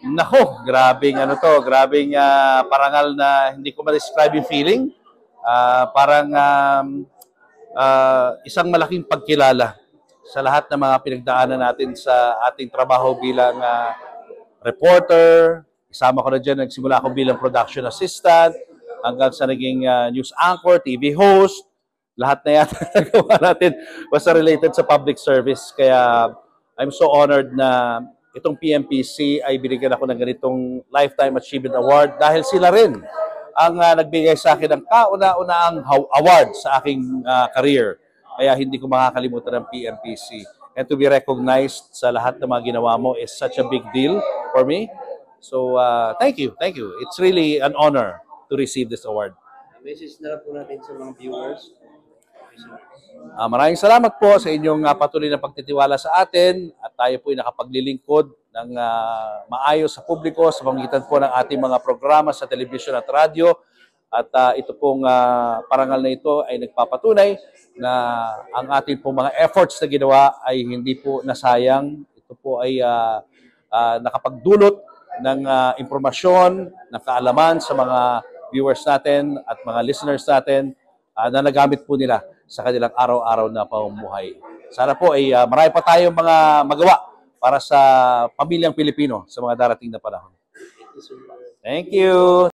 Nako, grabing ano to, grabing parangal na hindi ko ma-describe yung feeling. Parang isang malaking pagkilala sa lahat ng mga pinagdaanan natin sa ating trabaho bilang reporter. Isama ko na dyan, nagsimula ako bilang production assistant, hanggang sa naging news anchor, TV host, lahat na yan nagawa natin basta related sa public service. Kaya I'm so honored na itong PMPC ay binigyan ako ng ganitong Lifetime Achievement Award dahil sila rin ang nagbigay sa akin ng kauna-unahang award sa aking career. Kaya hindi ko makakalimutan ng PMPC. And to be recognized sa lahat ng mga ginawa mo is such a big deal for me. So, thank you, thank you. It's really an honor to receive this award. Message na lang po natin sa mga viewers. Maraming salamat po sa inyong patuloy na pagtitiwala sa atin at tayo po ay nakapaglilingkod ng maayos sa publiko sa pamamagitan po ng ating mga programa sa telebisyon at radyo. At ito pong parangal na ito ay nagpapatunay na ang ating pong mga efforts na ginawa ay hindi po nasayang. Ito po ay nakapagdulot ng impormasyon, ng kaalaman sa mga viewers natin at mga listeners natin na nagamit po nila sa kanilang araw-araw na pamumuhay. Sana po ay marami pa tayong mga magawa para sa pamilyang Pilipino sa mga darating na panahon. Thank you.